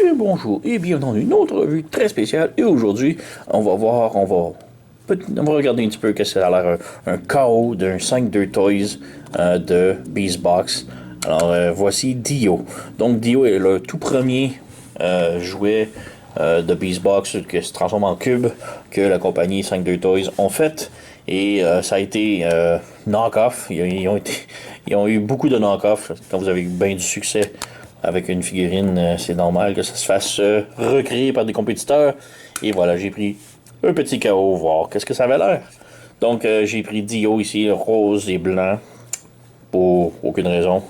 Et bonjour et bienvenue dans une autre revue très spéciale. Et aujourd'hui, on va regarder un petit peu qu'est-ce que ça a l'air un KO d'un 5-2 Toys de Beastbox. Alors voici Dio. Donc Dio est le tout premier jouet de Beastbox qui se transforme en cube que la compagnie 5-2 Toys ont fait. Et ça a été knock-off. Ils ont eu beaucoup de knock-off. Quand vous avez eu bien du succès avec une figurine, c'est normal que ça se fasse recréer par des compétiteurs. Et voilà, j'ai pris un petit KO, voir qu'est-ce que ça avait l'air. Donc j'ai pris Dio ici, rose et blanc. Pour aucune raison.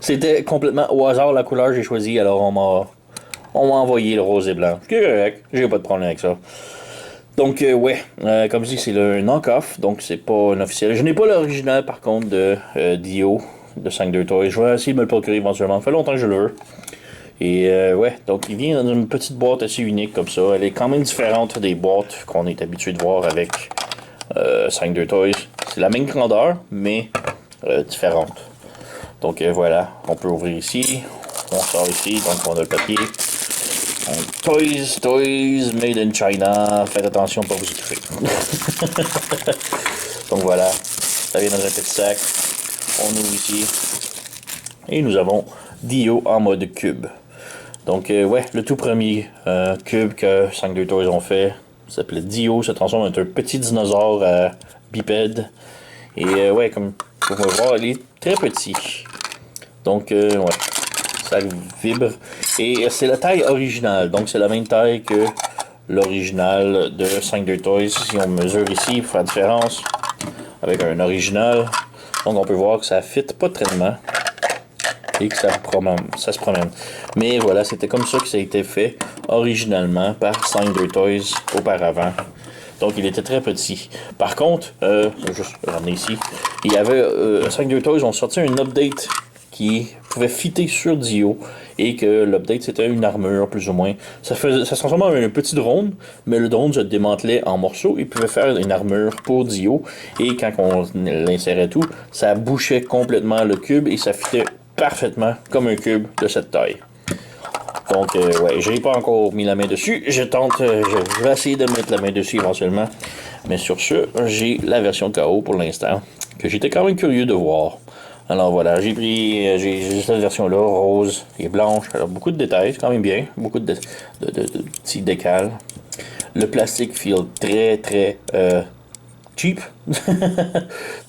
C'était complètement au hasard la couleur que j'ai choisi, alors on m'a envoyé le rose et blanc. C'est correct, j'ai pas de problème avec ça. Donc, comme je dis, c'est le knock-off, donc c'est pas un officiel. Je n'ai pas l'original, par contre, de Dio, de 5-2 Toys. Je vais essayer de me le procurer éventuellement. Ça fait longtemps que je le veux. Et, donc il vient dans une petite boîte assez unique comme ça. Elle est quand même différente des boîtes qu'on est habitué de voir avec 5-2 Toys. C'est la même grandeur, mais différente. Donc, voilà, on peut ouvrir ici. On sort ici, donc on a le papier. Toys, made in China. Faites attention de ne pas vous étouffer. Donc voilà, ça vient dans un petit sac. On ouvre ici. Et nous avons Dio en mode cube. Donc le tout premier cube que 5-2 Toys ont fait s'appelait Dio. Se transforme en un petit dinosaure bipède. Et comme vous pouvez voir, il est très petit. Donc ça vibre. Et c'est la taille originale. Donc c'est la même taille que l'original de 5-2 Toys. Si on mesure ici pour faire la différence avec un original. Donc on peut voir que ça ne fit pas tellement. Et que ça se promène. Mais voilà, c'était comme ça que ça a été fait originalement par 5-2 Toys auparavant. Donc il était très petit. Par contre, je vais juste ramener ici. Il y avait 5-2 Toys ont sorti un update qui pouvait fitter sur Dio et que l'update c'était une armure plus ou moins. Ça se transformait en un petit drone, mais le drone se démantelait en morceaux et pouvait faire une armure pour Dio. Et quand on l'insérait tout, ça bouchait complètement le cube et ça fitait parfaitement comme un cube de cette taille. Donc j'ai pas encore mis la main dessus. Je vais essayer de mettre la main dessus éventuellement. Mais sur ce, j'ai la version KO pour l'instant, que j'étais quand même curieux de voir. Alors voilà, j'ai cette version-là, rose et blanche. Alors beaucoup de détails, c'est quand même bien. Beaucoup de petits décals. Le plastique feel très très cheap.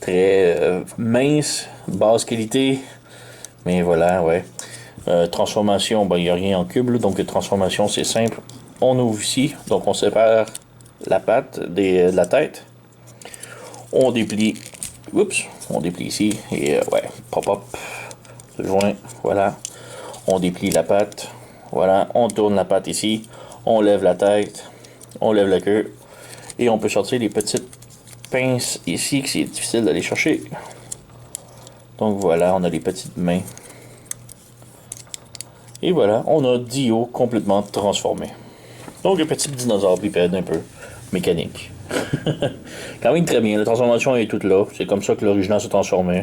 Très mince, basse qualité. Mais voilà, ouais. Transformation, il n'y a rien en cube, là, donc transformation c'est simple. On ouvre ici, donc on sépare la patte de la tête. On déplie. Oups, on déplie ici et pop-up, le joint, voilà. On déplie la patte, voilà. On tourne la patte ici, on lève la tête, on lève la queue et on peut sortir les petites pinces ici que c'est difficile d'aller chercher. Donc voilà, on a les petites mains. Et voilà, on a Dio complètement transformé. Donc un petit dinosaure bipède un peu mécanique. Quand même très bien, la transformation est toute là. C'est comme ça que l'original se transformait.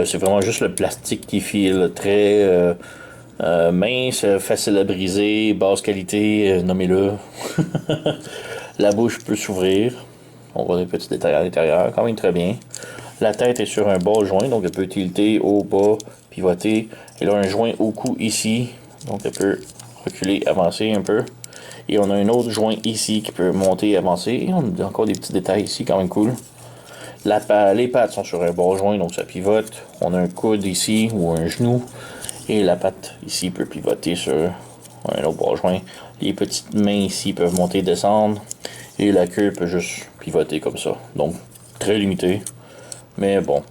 C'est vraiment juste le plastique qui file très mince, facile à briser, basse qualité, nommez-le. La bouche peut s'ouvrir. On voit des petits détails à l'intérieur, quand même très bien. La tête est sur un bas joint, donc elle peut tilter au bas, pivoter. Et là, un joint au cou ici, donc elle peut reculer, avancer un peu. Et on a un autre joint ici qui peut monter et avancer. Et on a encore des petits détails ici, quand même cool. Les pattes sont sur un bas joint, donc ça pivote. On a un coude ici, ou un genou. Et la patte ici peut pivoter sur un autre bas joint. Les petites mains ici peuvent monter et descendre. Et la queue peut juste pivoter comme ça. Donc, très limité. Mais bon,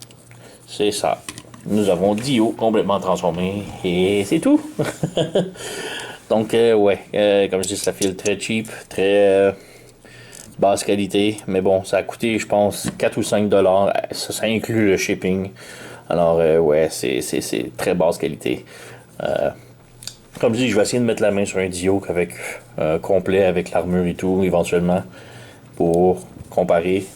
c'est ça. Nous avons Dio complètement transformé. Et c'est tout. Donc, comme je dis, ça file très cheap, très basse qualité. Mais bon, ça a coûté, je pense, 4 ou 5 $. Ça inclut le shipping. Alors, c'est très basse qualité. Comme je dis, je vais essayer de mettre la main sur un Dio avec complet, avec l'armure et tout, éventuellement, pour comparer.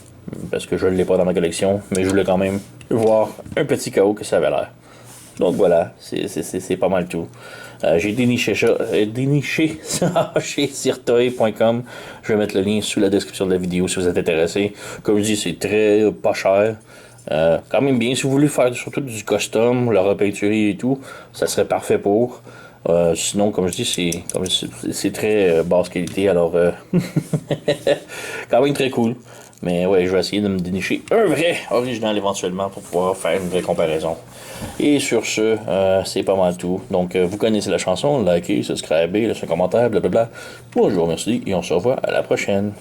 Parce que je ne l'ai pas dans ma collection. Mais je voulais quand même voir un petit KO que ça avait l'air. Donc voilà, c'est pas mal tout. J'ai déniché ça chez sirtoy.com. Je vais mettre le lien sous la description de la vidéo si vous êtes intéressé. Comme je dis, c'est très pas cher. Quand même bien, si vous voulez faire surtout du custom, la repeinturer et tout, ça serait parfait pour. Sinon, comme je dis, c'est très basse qualité, alors quand même très cool. Mais ouais, je vais essayer de me dénicher un vrai original éventuellement pour pouvoir faire une vraie comparaison. Et sur ce, c'est pas mal tout. Donc, vous connaissez la chanson, likez, subscribez, laissez un commentaire, blablabla. Moi, je vous remercie et on se revoit à la prochaine.